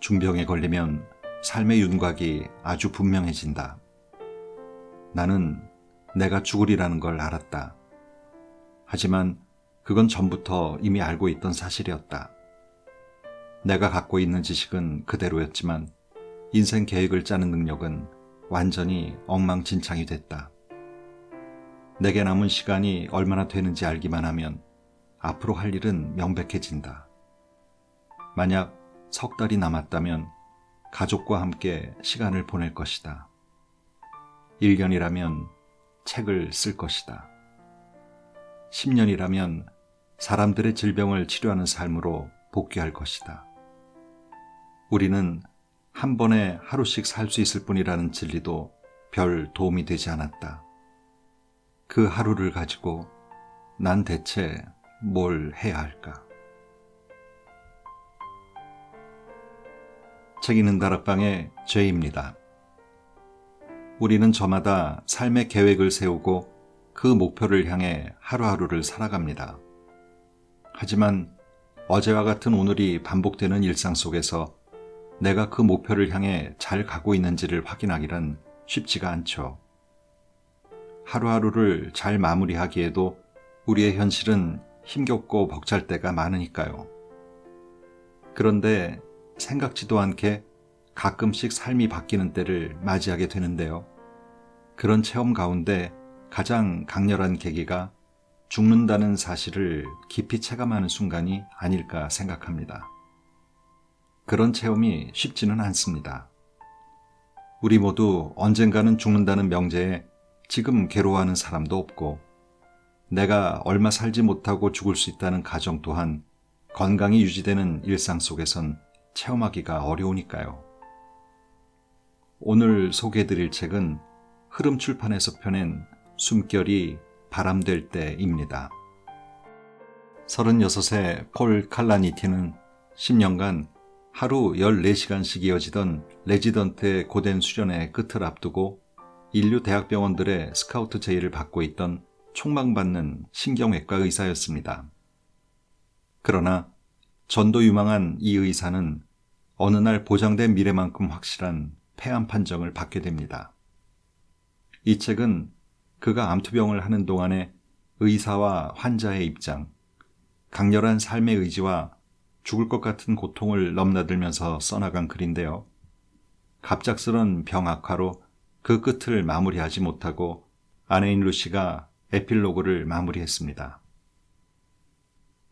중병에 걸리면 삶의 윤곽이 아주 분명해진다. 나는 내가 죽으리라는 걸 알았다. 하지만 그건 전부터 이미 알고 있던 사실이었다. 내가 갖고 있는 지식은 그대로였지만 인생 계획을 짜는 능력은 완전히 엉망진창이 됐다. 내게 남은 시간이 얼마나 되는지 알기만 하면 앞으로 할 일은 명백해진다. 만약 석 달이 남았다면 가족과 함께 시간을 보낼 것이다. 1년이라면 책을 쓸 것이다. 10년이라면 사람들의 질병을 치료하는 삶으로 복귀할 것이다. 우리는 한 번에 하루씩 살 수 있을 뿐이라는 진리도 별 도움이 되지 않았다. 그 하루를 가지고 난 대체 뭘 해야 할까? 책 읽는 다락방의 죄입니다. 우리는 저마다 삶의 계획을 세우고 그 목표를 향해 하루하루를 살아갑니다. 하지만 어제와 같은 오늘이 반복되는 일상 속에서 내가 그 목표를 향해 잘 가고 있는지를 확인하기란 쉽지가 않죠. 하루하루를 잘 마무리하기에도 우리의 현실은 힘겹고 벅찰 때가 많으니까요. 그런데 생각지도 않게 가끔씩 삶이 바뀌는 때를 맞이하게 되는데요. 그런 체험 가운데 가장 강렬한 계기가 죽는다는 사실을 깊이 체감하는 순간이 아닐까 생각합니다. 그런 체험이 쉽지는 않습니다. 우리 모두 언젠가는 죽는다는 명제에 지금 괴로워하는 사람도 없고, 내가 얼마 살지 못하고 죽을 수 있다는 가정 또한 건강이 유지되는 일상 속에선 체험하기가 어려우니까요. 오늘 소개해드릴 책은 흐름 출판에서 펴낸 숨결이 바람될 때입니다. 36세 폴 칼라니티는 10년간 하루 14시간씩 이어지던 레지던트의 고된 수련의 끝을 앞두고 인류 대학병원들의 스카우트 제의를 받고 있던 촉망받는 신경외과 의사였습니다. 그러나 전도 유망한 이 의사는 어느 날 보장된 미래만큼 확실한 폐암 판정을 받게 됩니다. 이 책은 그가 암투병을 하는 동안의 의사와 환자의 입장, 강렬한 삶의 의지와 죽을 것 같은 고통을 넘나들면서 써나간 글인데요. 갑작스런 병 악화로 그 끝을 마무리하지 못하고 아내인 루시가 에필로그를 마무리했습니다.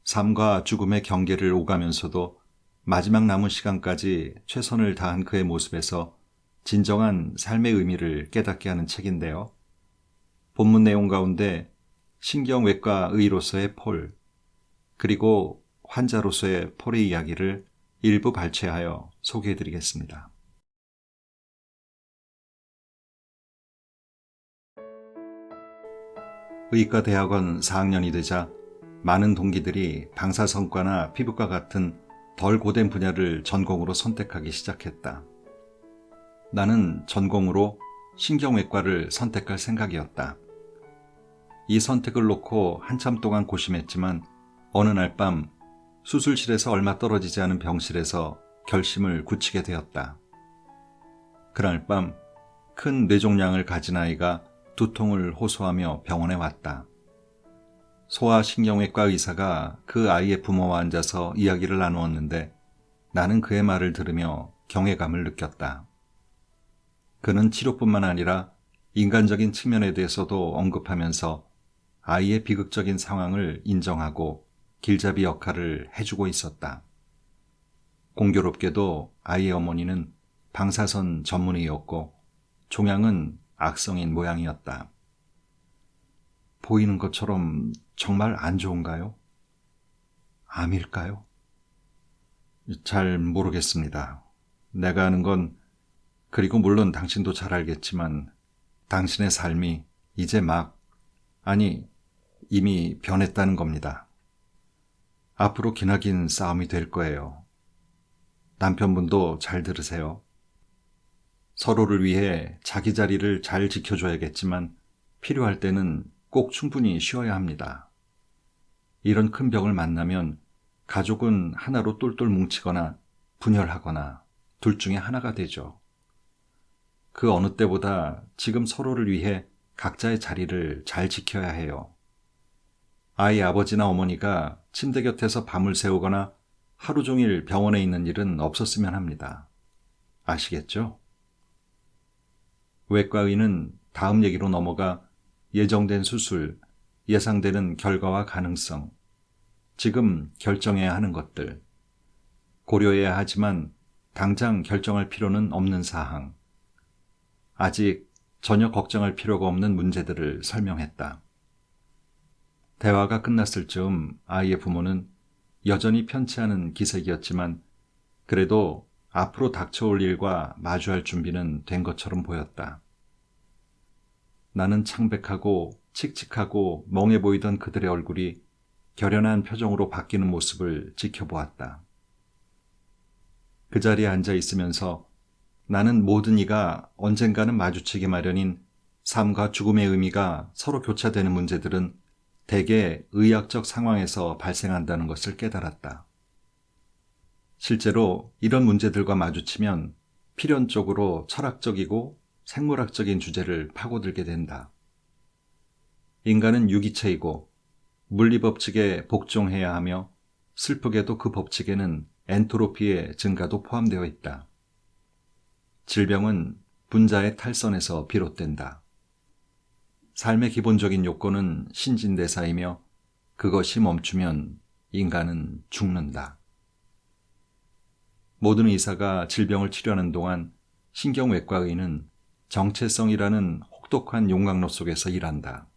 삶과 죽음의 경계를 오가면서도 마지막 남은 시간까지 최선을 다한 그의 모습에서 진정한 삶의 의미를 깨닫게 하는 책인데요. 본문 내용 가운데 신경외과 의로서의 폴, 그리고 환자로서의 폴의 이야기를 일부 발췌하여 소개해드리겠습니다. 의과대학원 4학년이 되자 많은 동기들이 방사선과나 피부과 같은 덜 고된 분야를 전공으로 선택하기 시작했다. 나는 전공으로 신경외과를 선택할 생각이었다. 이 선택을 놓고 한참 동안 고심했지만 어느 날 밤 수술실에서 얼마 떨어지지 않은 병실에서 결심을 굳히게 되었다. 그날 밤 큰 뇌종양을 가진 아이가 두통을 호소하며 병원에 왔다. 소아신경외과 의사가 그 아이의 부모와 앉아서 이야기를 나누었는데 나는 그의 말을 들으며 경외감을 느꼈다. 그는 치료뿐만 아니라 인간적인 측면에 대해서도 언급하면서 아이의 비극적인 상황을 인정하고 길잡이 역할을 해주고 있었다. 공교롭게도 아이의 어머니는 방사선 전문의였고 종양은 악성인 모양이었다. 보이는 것처럼 정말 안 좋은가요? 암일까요? 잘 모르겠습니다. 내가 아는 건, 그리고 물론 당신도 잘 알겠지만 당신의 삶이 이제 이미 변했다는 겁니다. 앞으로 기나긴 싸움이 될 거예요. 남편분도 잘 들으세요. 서로를 위해 자기 자리를 잘 지켜줘야겠지만 필요할 때는 꼭 충분히 쉬어야 합니다. 이런 큰 병을 만나면 가족은 하나로 똘똘 뭉치거나 분열하거나 둘 중에 하나가 되죠. 그 어느 때보다 지금 서로를 위해 각자의 자리를 잘 지켜야 해요. 아이 아버지나 어머니가 침대 곁에서 밤을 새우거나 하루 종일 병원에 있는 일은 없었으면 합니다. 아시겠죠? 외과의는 다음 얘기로 넘어가 예정된 수술, 예상되는 결과와 가능성, 지금 결정해야 하는 것들, 고려해야 하지만 당장 결정할 필요는 없는 사항, 아직 전혀 걱정할 필요가 없는 문제들을 설명했다. 대화가 끝났을 즈음 아이의 부모는 여전히 편치 않은 기색이었지만 그래도 앞으로 닥쳐올 일과 마주할 준비는 된 것처럼 보였다. 나는 창백하고 칙칙하고 멍해 보이던 그들의 얼굴이 결연한 표정으로 바뀌는 모습을 지켜보았다. 그 자리에 앉아 있으면서 나는 모든 이가 언젠가는 마주치기 마련인 삶과 죽음의 의미가 서로 교차되는 문제들은 대개 의학적 상황에서 발생한다는 것을 깨달았다. 실제로 이런 문제들과 마주치면 필연적으로 철학적이고 생물학적인 주제를 파고들게 된다. 인간은 유기체이고 물리법칙에 복종해야 하며 슬프게도 그 법칙에는 엔트로피의 증가도 포함되어 있다. 질병은 분자의 탈선에서 비롯된다. 삶의 기본적인 요건은 신진대사이며 그것이 멈추면 인간은 죽는다. 모든 의사가 질병을 치료하는 동안 신경외과의는 정체성이라는 혹독한 용광로 속에서 일한다.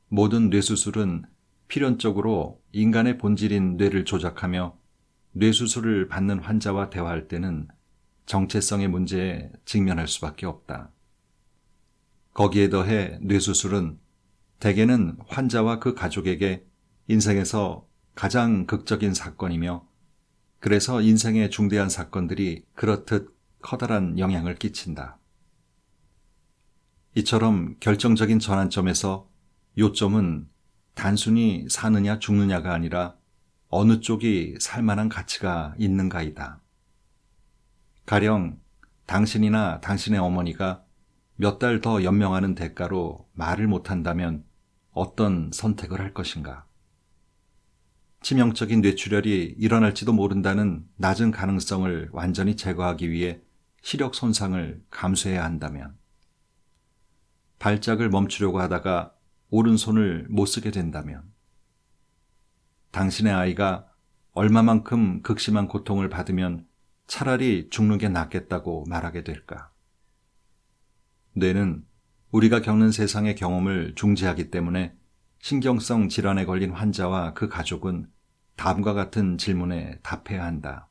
모든 뇌수술은 필연적으로 인간의 본질인 뇌를 조작하며 뇌수술을 받는 환자와 대화할 때는 정체성의 문제에 직면할 수밖에 없다. 거기에 더해 뇌수술은 대개는 환자와 그 가족에게 인생에서 가장 극적인 사건이며 그래서 인생의 중대한 사건들이 그렇듯 커다란 영향을 끼친다. 이처럼 결정적인 전환점에서 요점은 단순히 사느냐 죽느냐가 아니라 어느 쪽이 살만한 가치가 있는가이다. 가령 당신이나 당신의 어머니가 몇 달 더 연명하는 대가로 말을 못한다면 어떤 선택을 할 것인가? 치명적인 뇌출혈이 일어날지도 모른다는 낮은 가능성을 완전히 제거하기 위해 시력 손상을 감수해야 한다면, 발작을 멈추려고 하다가 오른손을 못 쓰게 된다면, 당신의 아이가 얼마만큼 극심한 고통을 받으면 차라리 죽는 게 낫겠다고 말하게 될까? 뇌는 우리가 겪는 세상의 경험을 중지하기 때문에 신경성 질환에 걸린 환자와 그 가족은 다음과 같은 질문에 답해야 한다.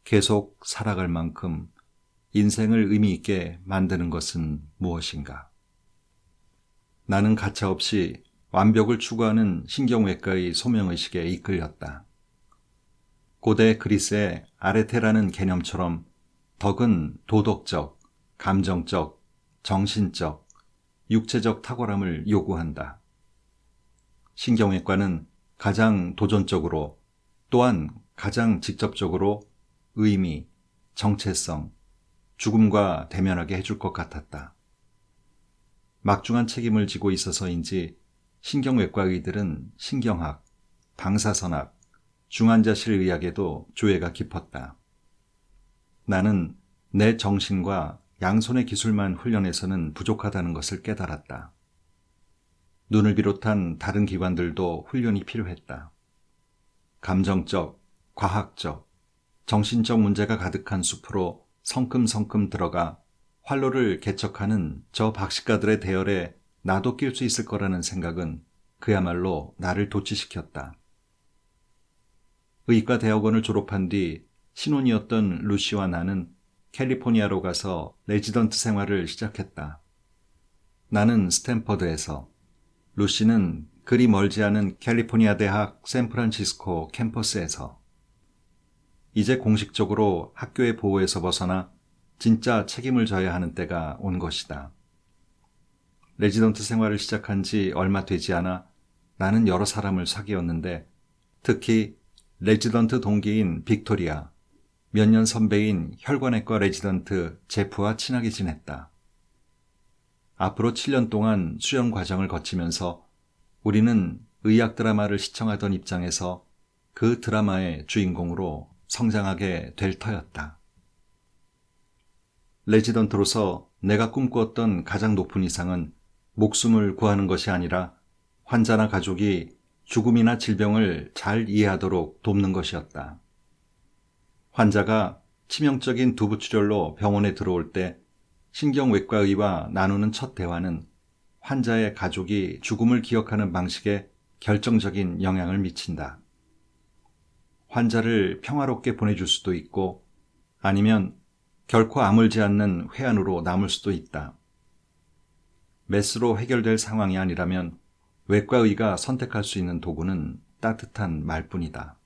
계속 살아갈 만큼 인생을 의미 있게 만드는 것은 무엇인가? 나는 가차없이 완벽을 추구하는 신경외과의 소명의식에 이끌렸다. 고대 그리스의 아레테라는 개념처럼 덕은 도덕적, 감정적, 정신적, 육체적 탁월함을 요구한다. 신경외과는 가장 도전적으로 또한 가장 직접적으로 의미, 정체성, 죽음과 대면하게 해줄 것 같았다. 막중한 책임을 지고 있어서인지 신경외과의들은 신경학, 방사선학, 중환자실 의학에도 조예가 깊었다. 나는 내 정신과 양손의 기술만 훈련해서는 부족하다는 것을 깨달았다. 눈을 비롯한 다른 기관들도 훈련이 필요했다. 감정적, 과학적, 정신적 문제가 가득한 숲으로 성큼성큼 들어가 활로를 개척하는 저 박식가들의 대열에 나도 낄 수 있을 거라는 생각은 그야말로 나를 도취시켰다. 의과 대학원을 졸업한 뒤 신혼이었던 루시와 나는 캘리포니아로 가서 레지던트 생활을 시작했다. 나는 스탠퍼드에서, 루시는 그리 멀지 않은 캘리포니아 대학 샌프란시스코 캠퍼스에서. 이제 공식적으로 학교의 보호에서 벗어나 진짜 책임을 져야 하는 때가 온 것이다. 레지던트 생활을 시작한 지 얼마 되지 않아 나는 여러 사람을 사귀었는데 특히 레지던트 동기인 빅토리아, 몇 년 선배인 혈관외과 레지던트 제프와 친하게 지냈다. 앞으로 7년 동안 수련 과정을 거치면서 우리는 의학 드라마를 시청하던 입장에서 그 드라마의 주인공으로 성장하게 될 터였다. 레지던트로서 내가 꿈꾸었던 가장 높은 이상은 목숨을 구하는 것이 아니라 환자나 가족이 죽음이나 질병을 잘 이해하도록 돕는 것이었다. 환자가 치명적인 두부출혈로 병원에 들어올 때 신경외과의와 나누는 첫 대화는 환자의 가족이 죽음을 기억하는 방식에 결정적인 영향을 미친다. 환자를 평화롭게 보내줄 수도 있고 아니면 결코 아물지 않는 회한으로 남을 수도 있다. 메스로 해결될 상황이 아니라면 외과의가 선택할 수 있는 도구는 따뜻한 말뿐이다.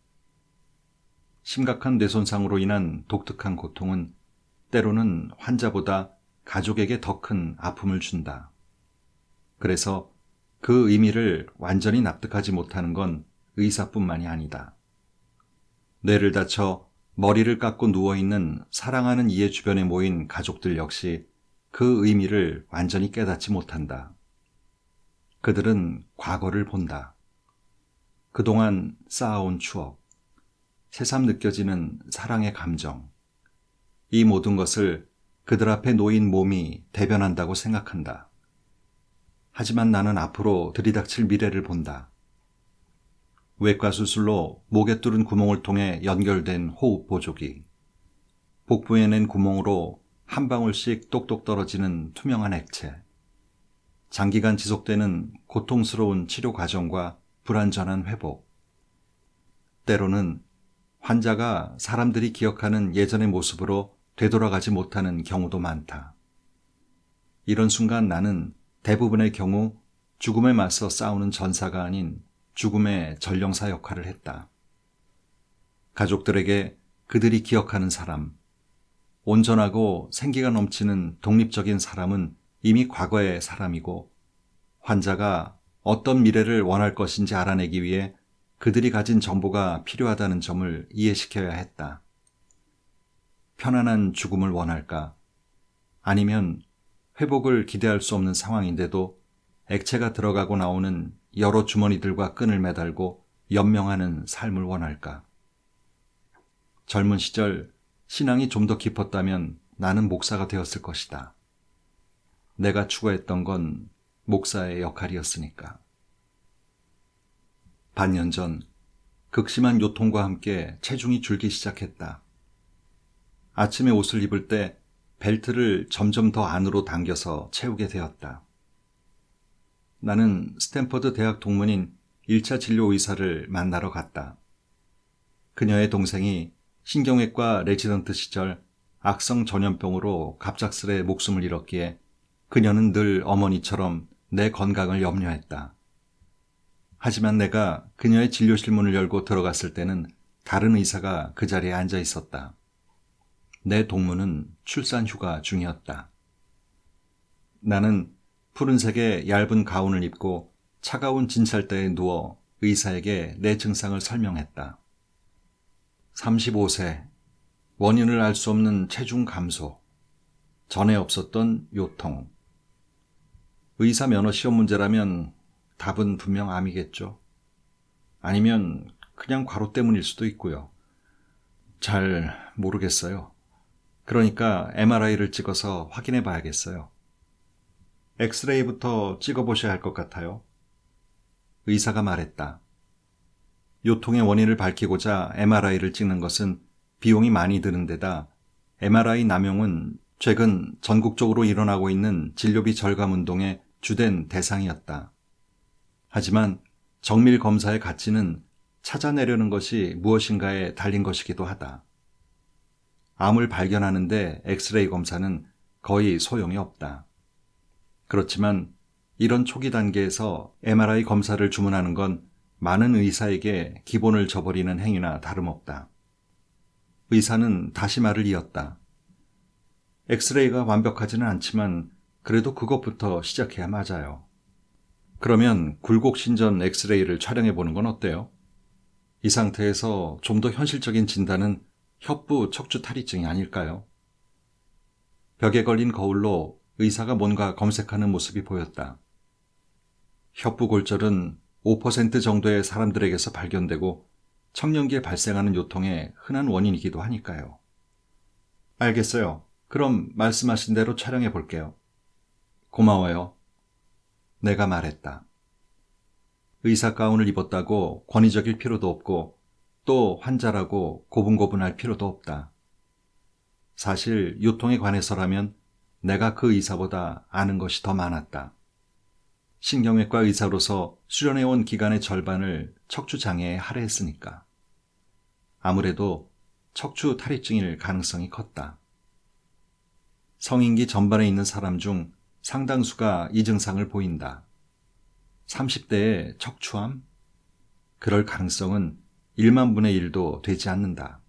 심각한 뇌손상으로 인한 독특한 고통은 때로는 환자보다 가족에게 더 큰 아픔을 준다. 그래서 그 의미를 완전히 납득하지 못하는 건 의사뿐만이 아니다. 뇌를 다쳐 머리를 깎고 누워있는 사랑하는 이의 주변에 모인 가족들 역시 그 의미를 완전히 깨닫지 못한다. 그들은 과거를 본다. 그동안 쌓아온 추억, 새삼 느껴지는 사랑의 감정, 이 모든 것을 그들 앞에 놓인 몸이 대변한다고 생각한다. 하지만 나는 앞으로 들이닥칠 미래를 본다. 외과 수술로 목에 뚫은 구멍을 통해 연결된 호흡 보조기, 복부에 낸 구멍으로 한 방울씩 똑똑 떨어지는 투명한 액체, 장기간 지속되는 고통스러운 치료 과정과 불완전한 회복, 때로는 환자가 사람들이 기억하는 예전의 모습으로 되돌아가지 못하는 경우도 많다. 이런 순간 나는 대부분의 경우 죽음에 맞서 싸우는 전사가 아닌 죽음의 전령사 역할을 했다. 가족들에게 그들이 기억하는 사람, 온전하고 생기가 넘치는 독립적인 사람은 이미 과거의 사람이고 환자가 어떤 미래를 원할 것인지 알아내기 위해 그들이 가진 정보가 필요하다는 점을 이해시켜야 했다. 편안한 죽음을 원할까? 아니면 회복을 기대할 수 없는 상황인데도 액체가 들어가고 나오는 여러 주머니들과 끈을 매달고 연명하는 삶을 원할까? 젊은 시절 신앙이 좀 더 깊었다면 나는 목사가 되었을 것이다. 내가 추구했던 건 목사의 역할이었으니까. 반년 전 극심한 요통과 함께 체중이 줄기 시작했다. 아침에 옷을 입을 때 벨트를 점점 더 안으로 당겨서 채우게 되었다. 나는 스탠퍼드 대학 동문인 1차 진료 의사를 만나러 갔다. 그녀의 동생이 신경외과 레지던트 시절 악성 전염병으로 갑작스레 목숨을 잃었기에 그녀는 늘 어머니처럼 내 건강을 염려했다. 하지만 내가 그녀의 진료실 문을 열고 들어갔을 때는 다른 의사가 그 자리에 앉아 있었다. 내 동무는 출산 휴가 중이었다. 나는 푸른색의 얇은 가운을 입고 차가운 진찰대에 누워 의사에게 내 증상을 설명했다. 35세, 원인을 알 수 없는 체중 감소, 전에 없었던 요통. 의사 면허 시험 문제라면 답은 분명 암이겠죠. 아니면 그냥 과로 때문일 수도 있고요. 잘 모르겠어요. 그러니까 MRI를 찍어서 확인해 봐야겠어요. 엑스레이부터 찍어보셔야 할 것 같아요. 의사가 말했다. 요통의 원인을 밝히고자 MRI를 찍는 것은 비용이 많이 드는 데다 MRI 남용은 최근 전국적으로 일어나고 있는 진료비 절감 운동의 주된 대상이었다. 하지만 정밀 검사의 가치는 찾아내려는 것이 무엇인가에 달린 것이기도 하다. 암을 발견하는데 엑스레이 검사는 거의 소용이 없다. 그렇지만 이런 초기 단계에서 MRI 검사를 주문하는 건 많은 의사에게 기본을 저버리는 행위나 다름없다. 의사는 다시 말을 이었다. 엑스레이가 완벽하지는 않지만 그래도 그것부터 시작해야 맞아요. 그러면 굴곡신전 엑스레이를 촬영해 보는 건 어때요? 이 상태에서 좀 더 현실적인 진단은 협부 척추 탈의증이 아닐까요? 벽에 걸린 거울로 의사가 뭔가 검색하는 모습이 보였다. 협부 골절은 5% 정도의 사람들에게서 발견되고 청년기에 발생하는 요통의 흔한 원인이기도 하니까요. 알겠어요. 그럼 말씀하신 대로 촬영해 볼게요. 고마워요. 내가 말했다. 의사 가운을 입었다고 권위적일 필요도 없고 또 환자라고 고분고분할 필요도 없다. 사실 요통에 관해서라면 내가 그 의사보다 아는 것이 더 많았다. 신경외과 의사로서 수련해온 기간의 절반을 척추장애에 할애했으니까. 아무래도 척추 탈의증일 가능성이 컸다. 성인기 전반에 있는 사람 중 상당수가 이 증상을 보인다. 30대의 척추암? 그럴 가능성은 1만 분의 1도 되지 않는다.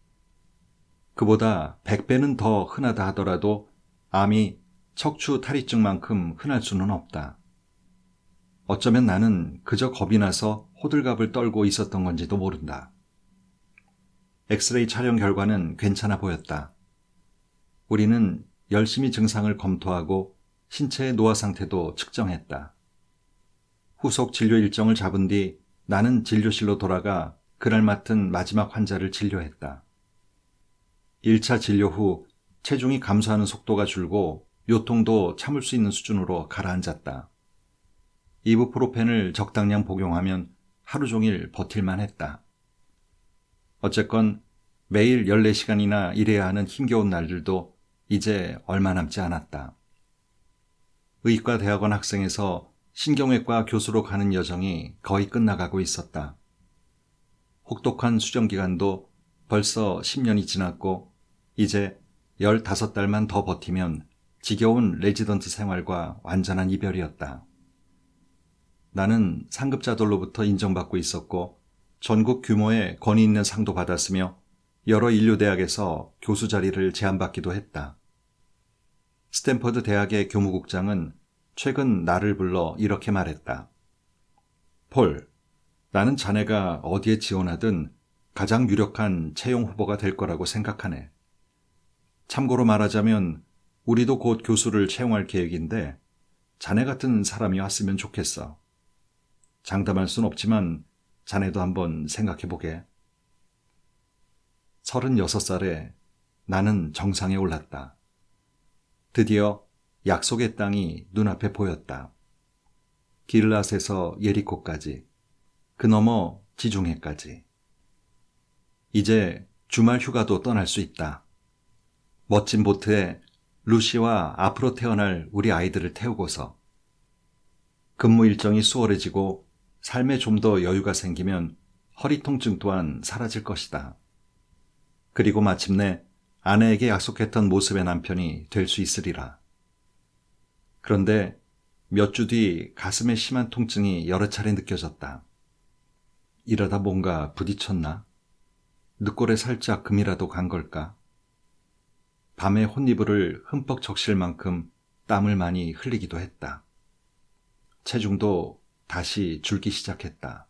그보다 100배는 더 흔하다 하더라도 암이 척추 탈의증만큼 흔할 수는 없다. 어쩌면 나는 그저 겁이 나서 호들갑을 떨고 있었던 건지도 모른다. 엑스레이 촬영 결과는 괜찮아 보였다. 우리는 열심히 증상을 검토하고 신체의 노화 상태도 측정했다. 후속 진료 일정을 잡은 뒤 나는 진료실로 돌아가 그날 맡은 마지막 환자를 진료했다. 1차 진료 후 체중이 감소하는 속도가 줄고 요통도 참을 수 있는 수준으로 가라앉았다. 이부프로펜을 적당량 복용하면 하루 종일 버틸만 했다. 어쨌건 매일 14시간이나 일해야 하는 힘겨운 날들도 이제 얼마 남지 않았다. 의과대학원 학생에서 신경외과 교수로 가는 여정이 거의 끝나가고 있었다. 혹독한 수정 기간도 벌써 10년이 지났고 이제 15달만 더 버티면 지겨운 레지던트 생활과 완전한 이별이었다. 나는 상급자들로부터 인정받고 있었고 전국 규모의 권위 있는 상도 받았으며 여러 인류대학에서 교수 자리를 제안받기도 했다. 스탠퍼드 대학의 교무국장은 최근 나를 불러 이렇게 말했다. 폴, 나는 자네가 어디에 지원하든 가장 유력한 채용 후보가 될 거라고 생각하네. 참고로 말하자면 우리도 곧 교수를 채용할 계획인데 자네 같은 사람이 왔으면 좋겠어. 장담할 순 없지만 자네도 한번 생각해보게. 36살에 나는 정상에 올랐다. 드디어 약속의 땅이 눈앞에 보였다. 길랏에서 예리코까지, 그 너머 지중해까지. 이제 주말 휴가도 떠날 수 있다. 멋진 보트에 루시와 앞으로 태어날 우리 아이들을 태우고서. 근무 일정이 수월해지고 삶에 좀 더 여유가 생기면 허리 통증 또한 사라질 것이다. 그리고 마침내 아내에게 약속했던 모습의 남편이 될 수 있으리라. 그런데 몇 주 뒤 가슴에 심한 통증이 여러 차례 느껴졌다. 이러다 뭔가 부딪혔나? 늑골에 살짝 금이라도 간 걸까? 밤에 혼이불을 흠뻑 적실 만큼 땀을 많이 흘리기도 했다. 체중도 다시 줄기 시작했다.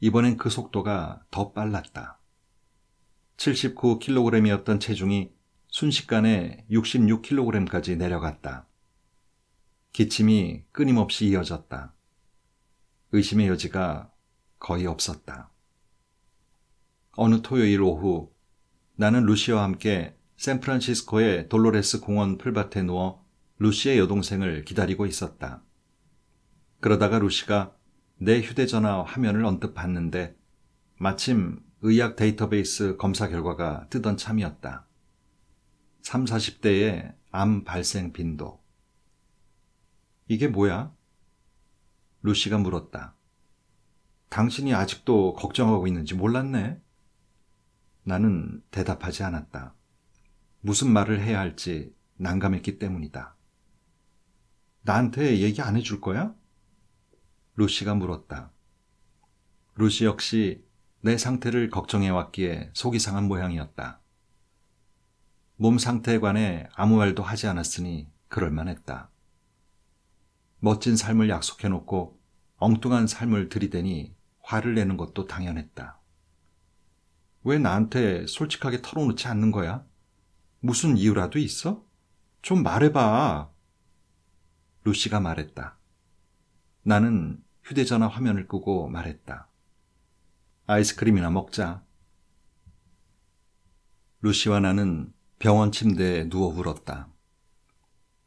이번엔 그 속도가 더 빨랐다. 79kg이었던 체중이 순식간에 66kg까지 내려갔다. 기침이 끊임없이 이어졌다. 의심의 여지가 거의 없었다. 어느 토요일 오후 나는 루시와 함께 샌프란시스코의 돌로레스 공원 풀밭에 누워 루시의 여동생을 기다리고 있었다. 그러다가 루시가 내 휴대전화 화면을 언뜻 봤는데 마침 의학 데이터베이스 검사 결과가 뜨던 참이었다. 30, 40대의 암 발생 빈도. 이게 뭐야? 루시가 물었다. 당신이 아직도 걱정하고 있는지 몰랐네? 나는 대답하지 않았다. 무슨 말을 해야 할지 난감했기 때문이다. 나한테 얘기 안 해줄 거야? 루시가 물었다. 루시 역시 내 상태를 걱정해왔기에 속이 상한 모양이었다. 몸 상태에 관해 아무 말도 하지 않았으니 그럴만했다. 멋진 삶을 약속해놓고 엉뚱한 삶을 들이대니 화를 내는 것도 당연했다. 왜 나한테 솔직하게 털어놓지 않는 거야? 무슨 이유라도 있어? 좀 말해봐. 루시가 말했다. 나는 휴대전화 화면을 끄고 말했다. 아이스크림이나 먹자. 루시와 나는 병원 침대에 누워 울었다.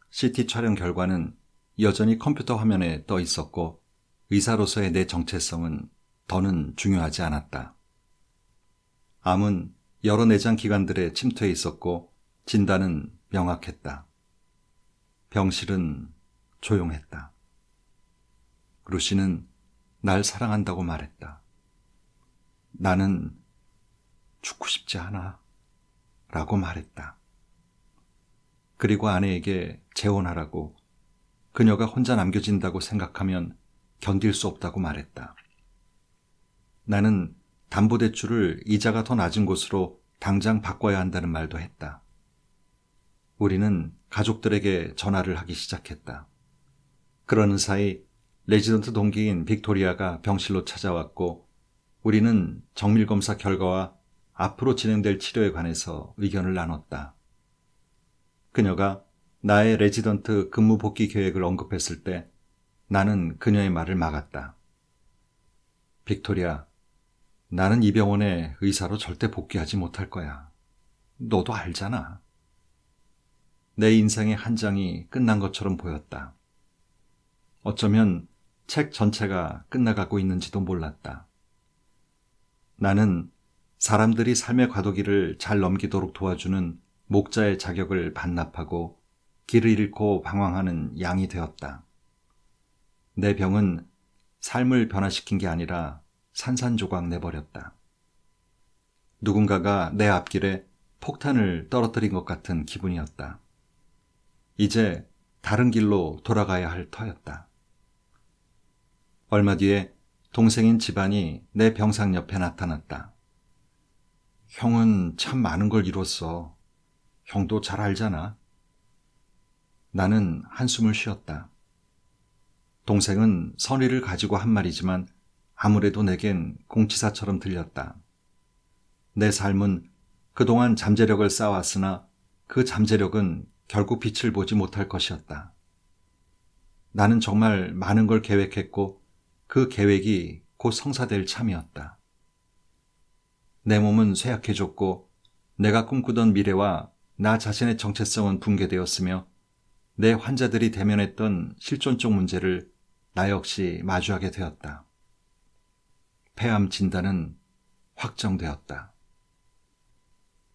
CT 촬영 결과는 여전히 컴퓨터 화면에 떠 있었고 의사로서의 내 정체성은 더는 중요하지 않았다. 암은 여러 내장 기관들에 침투해 있었고 진단은 명확했다. 병실은 조용했다. 루시는 날 사랑한다고 말했다. 나는 죽고 싶지 않아 라고 말했다. 그리고 아내에게 재혼하라고, 그녀가 혼자 남겨진다고 생각하면 견딜 수 없다고 말했다. 나는 담보대출을 이자가 더 낮은 곳으로 당장 바꿔야 한다는 말도 했다. 우리는 가족들에게 전화를 하기 시작했다. 그러는 사이 레지던트 동기인 빅토리아가 병실로 찾아왔고 우리는 정밀검사 결과와 앞으로 진행될 치료에 관해서 의견을 나눴다. 그녀가 나의 레지던트 근무 복귀 계획을 언급했을 때 나는 그녀의 말을 막았다. 빅토리아, 나는 이 병원의 의사로 절대 복귀하지 못할 거야. 너도 알잖아. 내 인생의 한 장이 끝난 것처럼 보였다. 어쩌면 책 전체가 끝나가고 있는지도 몰랐다. 나는 사람들이 삶의 과도기를 잘 넘기도록 도와주는 목자의 자격을 반납하고 길을 잃고 방황하는 양이 되었다. 내 병은 삶을 변화시킨 게 아니라 산산조각 내버렸다. 누군가가 내 앞길에 폭탄을 떨어뜨린 것 같은 기분이었다. 이제 다른 길로 돌아가야 할 터였다. 얼마 뒤에 동생인 집안이 내 병상 옆에 나타났다. 형은 참 많은 걸 이뤘어. 형도 잘 알잖아. 나는 한숨을 쉬었다. 동생은 선의를 가지고 한 말이지만 아무래도 내겐 공치사처럼 들렸다. 내 삶은 그동안 잠재력을 쌓아왔으나 그 잠재력은 결국 빛을 보지 못할 것이었다. 나는 정말 많은 걸 계획했고 그 계획이 곧 성사될 참이었다. 내 몸은 쇠약해졌고 내가 꿈꾸던 미래와 나 자신의 정체성은 붕괴되었으며 내 환자들이 대면했던 실존적 문제를 나 역시 마주하게 되었다. 폐암 진단은 확정되었다.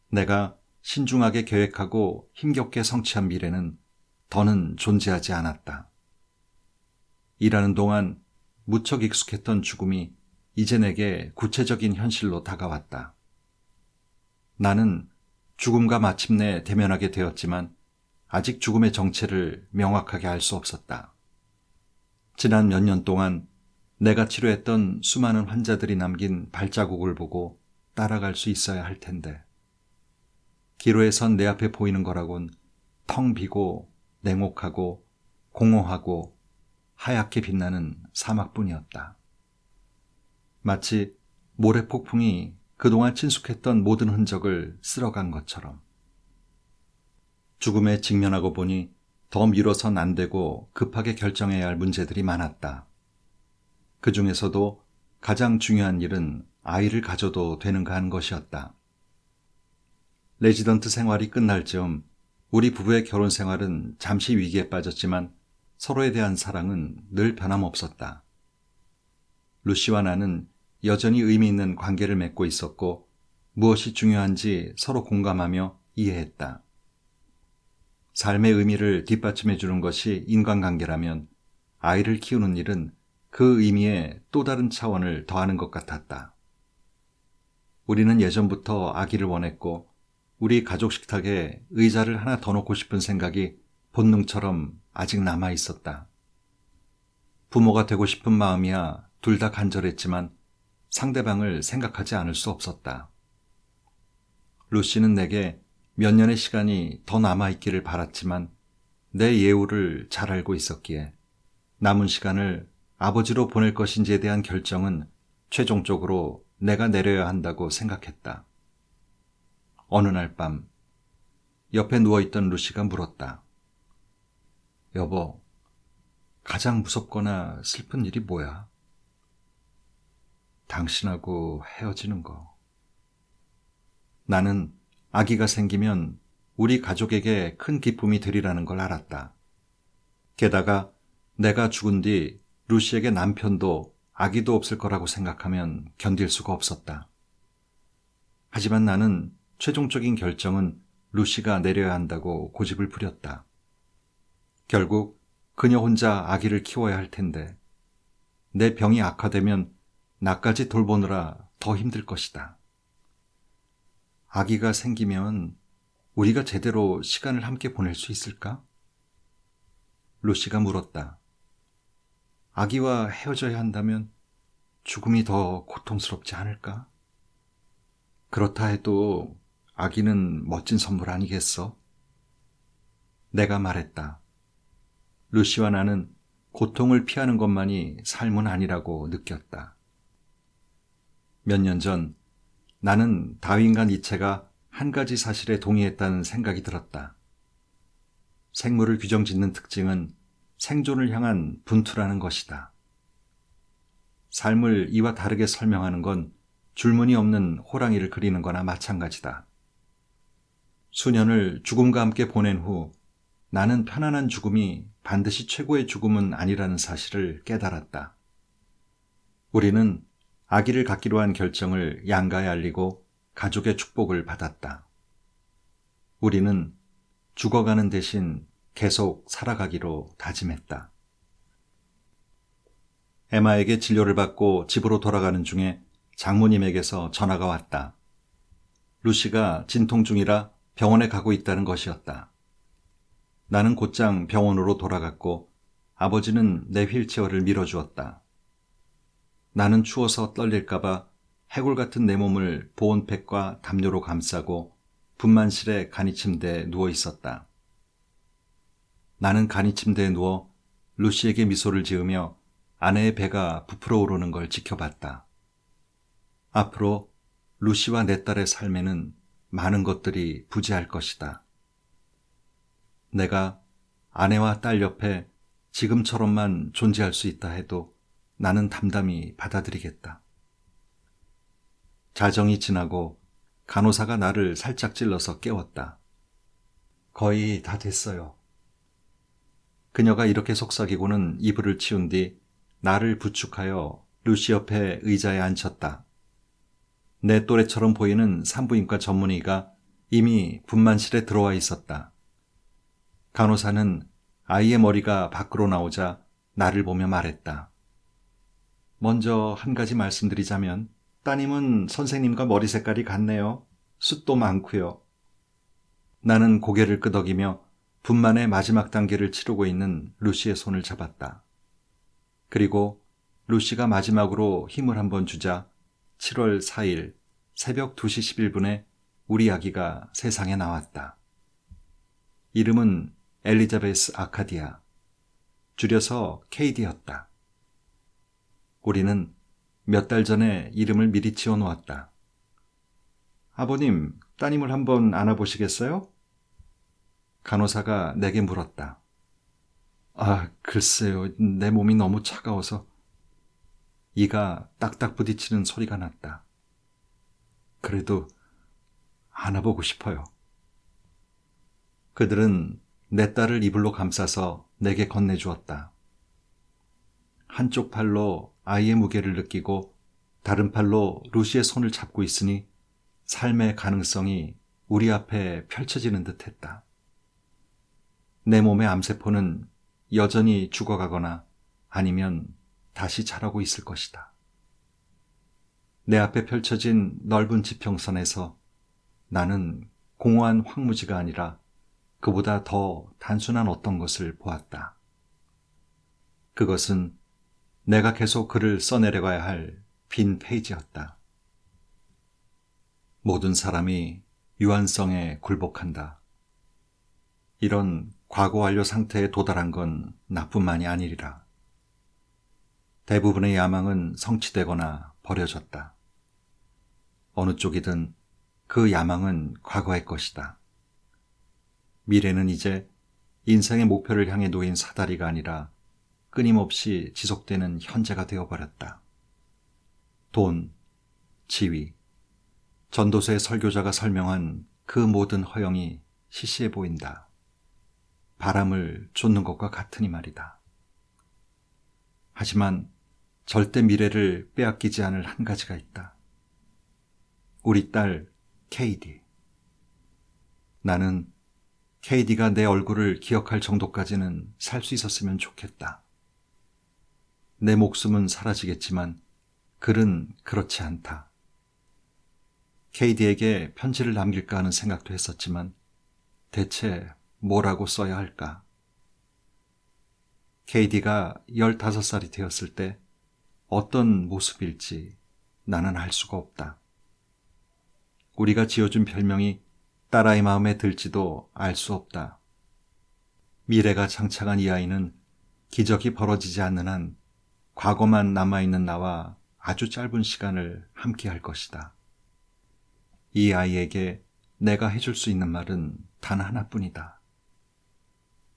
내가 신중하게 계획하고 힘겹게 성취한 미래는 더는 존재하지 않았다. 일하는 동안 무척 익숙했던 죽음이 이제 내게 구체적인 현실로 다가왔다. 나는 죽음과 마침내 대면하게 되었지만 아직 죽음의 정체를 명확하게 알 수 없었다. 지난 몇 년 동안 내가 치료했던 수많은 환자들이 남긴 발자국을 보고 따라갈 수 있어야 할 텐데 기로에 선 내 앞에 보이는 거라곤 텅 비고 냉혹하고 공허하고 하얗게 빛나는 사막뿐이었다. 마치 모래폭풍이 그동안 친숙했던 모든 흔적을 쓸어간 것처럼. 죽음에 직면하고 보니 더 미뤄선 안 되고 급하게 결정해야 할 문제들이 많았다. 그 중에서도 가장 중요한 일은 아이를 가져도 되는가 하는 것이었다. 레지던트 생활이 끝날 즈음 우리 부부의 결혼 생활은 잠시 위기에 빠졌지만 서로에 대한 사랑은 늘 변함없었다. 루시와 나는 여전히 의미 있는 관계를 맺고 있었고 무엇이 중요한지 서로 공감하며 이해했다. 삶의 의미를 뒷받침해 주는 것이 인간관계라면 아이를 키우는 일은 그 의미에 또 다른 차원을 더하는 것 같았다. 우리는 예전부터 아기를 원했고 우리 가족 식탁에 의자를 하나 더 놓고 싶은 생각이 본능처럼 아직 남아 있었다. 부모가 되고 싶은 마음이야 둘 다 간절했지만 상대방을 생각하지 않을 수 없었다. 루시는 내게 몇 년의 시간이 더 남아있기를 바랐지만 내 예우를 잘 알고 있었기에 남은 시간을 아버지로 보낼 것인지에 대한 결정은 최종적으로 내가 내려야 한다고 생각했다. 어느 날 밤 옆에 누워있던 루시가 물었다. 여보, 가장 무섭거나 슬픈 일이 뭐야? 당신하고 헤어지는 거. 나는 아기가 생기면 우리 가족에게 큰 기쁨이 되리라는 걸 알았다. 게다가 내가 죽은 뒤 루시에게 남편도 아기도 없을 거라고 생각하면 견딜 수가 없었다. 하지만 나는 최종적인 결정은 루시가 내려야 한다고 고집을 부렸다. 결국 그녀 혼자 아기를 키워야 할 텐데 내 병이 악화되면 나까지 돌보느라 더 힘들 것이다. 아기가 생기면 우리가 제대로 시간을 함께 보낼 수 있을까? 루시가 물었다. 아기와 헤어져야 한다면 죽음이 더 고통스럽지 않을까? 그렇다 해도 아기는 멋진 선물 아니겠어? 내가 말했다. 루시와 나는 고통을 피하는 것만이 삶은 아니라고 느꼈다. 몇 년 전 나는 다윈과 니체가 한 가지 사실에 동의했다는 생각이 들었다. 생물을 규정짓는 특징은 생존을 향한 분투라는 것이다. 삶을 이와 다르게 설명하는 건 줄무늬 없는 호랑이를 그리는 거나 마찬가지다. 수년을 죽음과 함께 보낸 후 나는 편안한 죽음이 반드시 최고의 죽음은 아니라는 사실을 깨달았다. 우리는 아기를 갖기로 한 결정을 양가에 알리고 가족의 축복을 받았다. 우리는 죽어가는 대신 계속 살아가기로 다짐했다. 에마에게 진료를 받고 집으로 돌아가는 중에 장모님에게서 전화가 왔다. 루시가 진통 중이라 병원에 가고 있다는 것이었다. 나는 곧장 병원으로 돌아갔고 아버지는 내 휠체어를 밀어주었다. 나는 추워서 떨릴까봐 해골 같은 내 몸을 보온팩과 담요로 감싸고 분만실의 간이침대에 누워 있었다. 나는 간이침대에 누워 루시에게 미소를 지으며 아내의 배가 부풀어 오르는 걸 지켜봤다. 앞으로 루시와 내 딸의 삶에는 많은 것들이 부재할 것이다. 내가 아내와 딸 옆에 지금처럼만 존재할 수 있다 해도 나는 담담히 받아들이겠다. 자정이 지나고 간호사가 나를 살짝 찔러서 깨웠다. 거의 다 됐어요. 그녀가 이렇게 속삭이고는 이불을 치운 뒤 나를 부축하여 루시 옆에 의자에 앉혔다. 내 또래처럼 보이는 산부인과 전문의가 이미 분만실에 들어와 있었다. 간호사는 아이의 머리가 밖으로 나오자 나를 보며 말했다. 먼저 한 가지 말씀드리자면 따님은 선생님과 머리 색깔이 같네요. 숱도 많고요. 나는 고개를 끄덕이며 분만의 마지막 단계를 치르고 있는 루시의 손을 잡았다. 그리고 루시가 마지막으로 힘을 한번 주자 7월 4일 새벽 2시 11분에 우리 아기가 세상에 나왔다. 이름은 엘리자베스 아카디아, 줄여서 KD였다. 우리는 몇 달 전에 이름을 미리 지어놓았다. 아버님, 따님을 한번 안아보시겠어요? 간호사가 내게 물었다. 글쎄요. 내 몸이 너무 차가워서. 이가 딱딱 부딪히는 소리가 났다. 그래도 안아보고 싶어요. 그들은 내 딸을 이불로 감싸서 내게 건네주었다. 한쪽 팔로 아이의 무게를 느끼고 다른 팔로 루시의 손을 잡고 있으니 삶의 가능성이 우리 앞에 펼쳐지는 듯했다. 내 몸의 암세포는 여전히 죽어가거나 아니면 다시 자라고 있을 것이다. 내 앞에 펼쳐진 넓은 지평선에서 나는 공허한 황무지가 아니라 그보다 더 단순한 어떤 것을 보았다. 그것은 내가 계속 글을 써내려가야 할 빈 페이지였다. 모든 사람이 유한성에 굴복한다. 이런 과거 완료 상태에 도달한 건 나뿐만이 아니리라. 대부분의 야망은 성취되거나 버려졌다. 어느 쪽이든 그 야망은 과거의 것이다. 미래는 이제 인생의 목표를 향해 놓인 사다리가 아니라 끊임없이 지속되는 현재가 되어버렸다. 돈, 지위, 전도서의 설교자가 설명한 그 모든 허영이 시시해 보인다. 바람을 쫓는 것과 같으니 말이다. 하지만 절대 미래를 빼앗기지 않을 한 가지가 있다. 우리 딸 KD. 나는 KD가 내 얼굴을 기억할 정도까지는 살 수 있었으면 좋겠다. 내 목숨은 사라지겠지만 글은 그렇지 않다. KD에게 편지를 남길까 하는 생각도 했었지만 대체 뭐라고 써야 할까? KD가 15살이 되었을 때 어떤 모습일지 나는 알 수가 없다. 우리가 지어준 별명이 딸아이 마음에 들지도 알 수 없다. 미래가 장착한 이 아이는 기적이 벌어지지 않는 한 과거만 남아있는 나와 아주 짧은 시간을 함께 할 것이다. 이 아이에게 내가 해줄 수 있는 말은 단 하나뿐이다.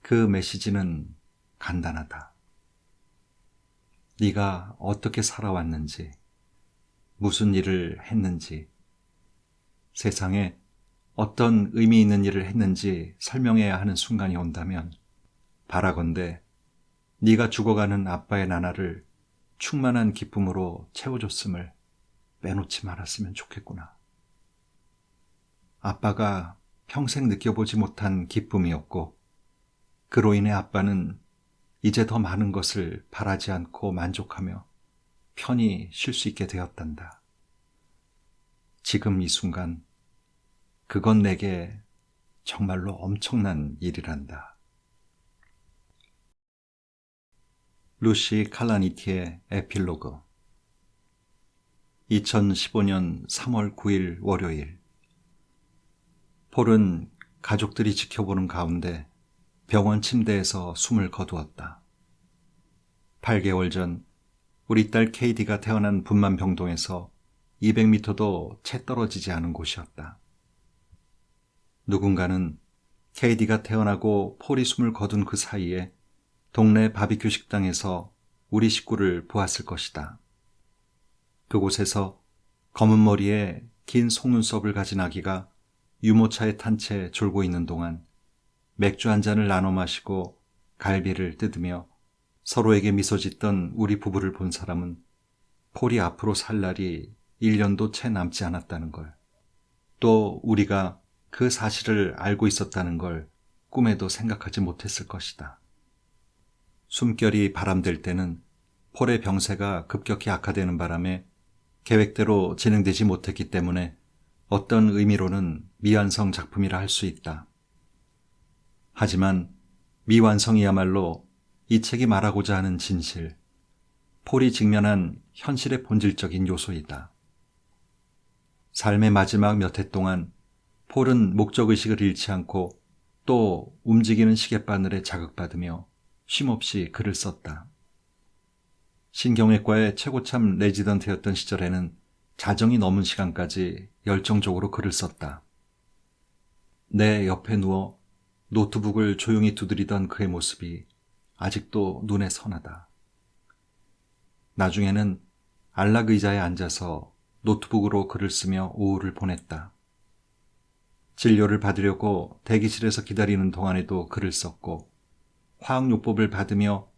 그 메시지는 간단하다. 네가 어떻게 살아왔는지, 무슨 일을 했는지, 세상에 어떤 의미 있는 일을 했는지 설명해야 하는 순간이 온다면 바라건대 네가 죽어가는 아빠의 나날을 충만한 기쁨으로 채워줬음을 빼놓지 말았으면 좋겠구나. 아빠가 평생 느껴보지 못한 기쁨이었고 그로 인해 아빠는 이제 더 많은 것을 바라지 않고 만족하며 편히 쉴 수 있게 되었단다. 지금 이 순간 그건 내게 정말로 엄청난 일이란다. 루시 칼라니티의 에필로그 2015년 3월 9일 월요일 폴은 가족들이 지켜보는 가운데 병원 침대에서 숨을 거두었다. 8개월 전 우리 딸 KD가 태어난 분만병동에서 200m도 채 떨어지지 않은 곳이었다. 누군가는 KD가 태어나고 폴이 숨을 거둔 그 사이에 동네 바비큐 식당에서 우리 식구를 보았을 것이다. 그곳에서 검은 머리에 긴 속눈썹을 가진 아기가 유모차에 탄 채 졸고 있는 동안 맥주 한 잔을 나눠 마시고 갈비를 뜯으며 서로에게 미소 짓던 우리 부부를 본 사람은 폴이 앞으로 살 날이 1년도 채 남지 않았다는 걸, 또 우리가 그 사실을 알고 있었다는 걸 꿈에도 생각하지 못했을 것이다. 숨결이 바람될 때는 폴의 병세가 급격히 악화되는 바람에 계획대로 진행되지 못했기 때문에 어떤 의미로는 미완성 작품이라 할 수 있다. 하지만 미완성이야말로 이 책이 말하고자 하는 진실, 폴이 직면한 현실의 본질적인 요소이다. 삶의 마지막 몇 해 동안 폴은 목적의식을 잃지 않고 또 움직이는 시계바늘에 자극받으며 쉼없이 글을 썼다. 신경외과의 최고참 레지던트였던 시절에는 자정이 넘은 시간까지 열정적으로 글을 썼다. 내 옆에 누워 노트북을 조용히 두드리던 그의 모습이 아직도 눈에 선하다. 나중에는 안락 의자에 앉아서 노트북으로 글을 쓰며 오후를 보냈다. 진료를 받으려고 대기실에서 기다리는 동안에도 글을 썼고 화학요법을 받으며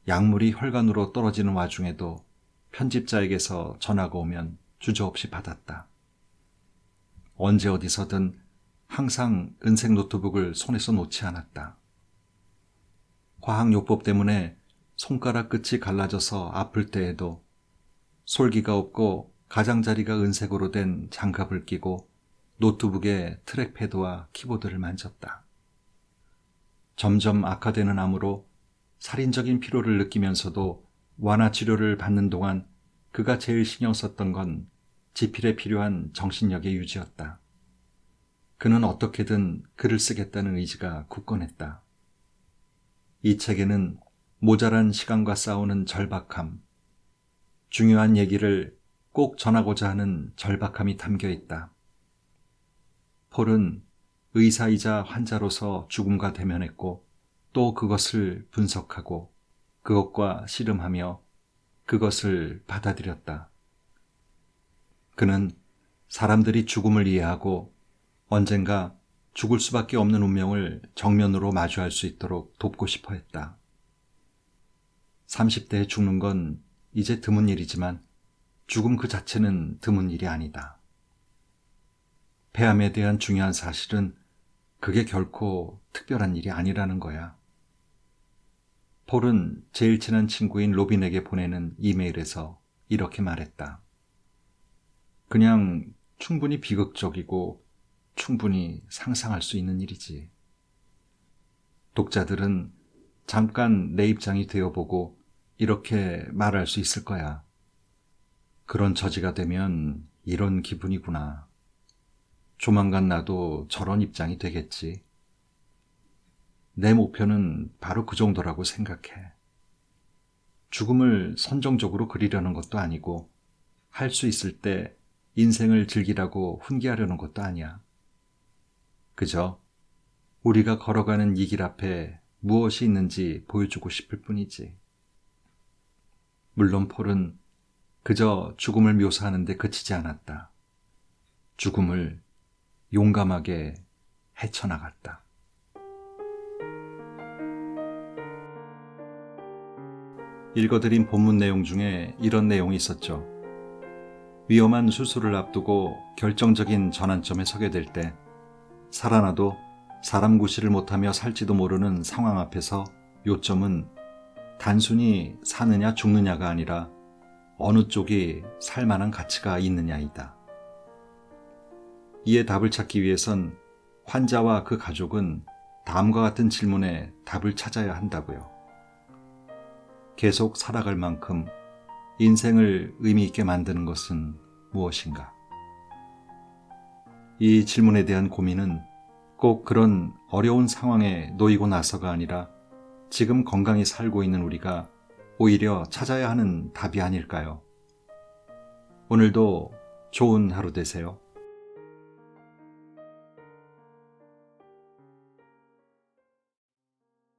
약물이 혈관으로 떨어지는 와중에도 편집자에게서 전화가 오면 주저없이 받았다. 언제 어디서든 항상 은색 노트북을 손에서 놓지 않았다. 화학요법 때문에 손가락 끝이 갈라져서 아플 때에도 솔기가 없고 가장자리가 은색으로 된 장갑을 끼고 노트북의 트랙패드와 키보드를 만졌다. 점점 악화되는 암으로 살인적인 피로를 느끼면서도 완화 치료를 받는 동안 그가 제일 신경 썼던 건 지필에 필요한 정신력의 유지였다. 그는 어떻게든 글을 쓰겠다는 의지가 굳건했다. 이 책에는 모자란 시간과 싸우는 절박함, 중요한 얘기를 꼭 전하고자 하는 절박함이 담겨 있다. 폴은 의사이자 환자로서 죽음과 대면했고 또 그것을 분석하고 그것과 씨름하며 그것을 받아들였다. 그는 사람들이 죽음을 이해하고 언젠가 죽을 수밖에 없는 운명을 정면으로 마주할 수 있도록 돕고 싶어 했다. 30대에 죽는 건 이제 드문 일이지만 죽음 그 자체는 드문 일이 아니다. 폐암에 대한 중요한 사실은 그게 결코 특별한 일이 아니라는 거야. 폴은 제일 친한 친구인 로빈에게 보내는 이메일에서 이렇게 말했다. 그냥 충분히 비극적이고 충분히 상상할 수 있는 일이지. 독자들은 잠깐 내 입장이 되어보고 이렇게 말할 수 있을 거야. 그런 처지가 되면 이런 기분이구나. 조만간 나도 저런 입장이 되겠지. 내 목표는 바로 그 정도라고 생각해. 죽음을 선정적으로 그리려는 것도 아니고 할 수 있을 때 인생을 즐기라고 훈계하려는 것도 아니야. 그저 우리가 걸어가는 이 길 앞에 무엇이 있는지 보여주고 싶을 뿐이지. 물론 폴은 그저 죽음을 묘사하는 데 그치지 않았다. 죽음을 용감하게 헤쳐나갔다. 읽어드린 본문 내용 중에 이런 내용이 있었죠. 위험한 수술을 앞두고 결정적인 전환점에 서게 될 때 살아나도 사람 구실을 못하며 살지도 모르는 상황 앞에서 요점은 단순히 사느냐 죽느냐가 아니라 어느 쪽이 살만한 가치가 있느냐이다. 이에 답을 찾기 위해선 환자와 그 가족은 다음과 같은 질문에 답을 찾아야 한다고요. 계속 살아갈 만큼 인생을 의미 있게 만드는 것은 무엇인가? 이 질문에 대한 고민은 꼭 그런 어려운 상황에 놓이고 나서가 아니라 지금 건강히 살고 있는 우리가 오히려 찾아야 하는 답이 아닐까요? 오늘도 좋은 하루 되세요.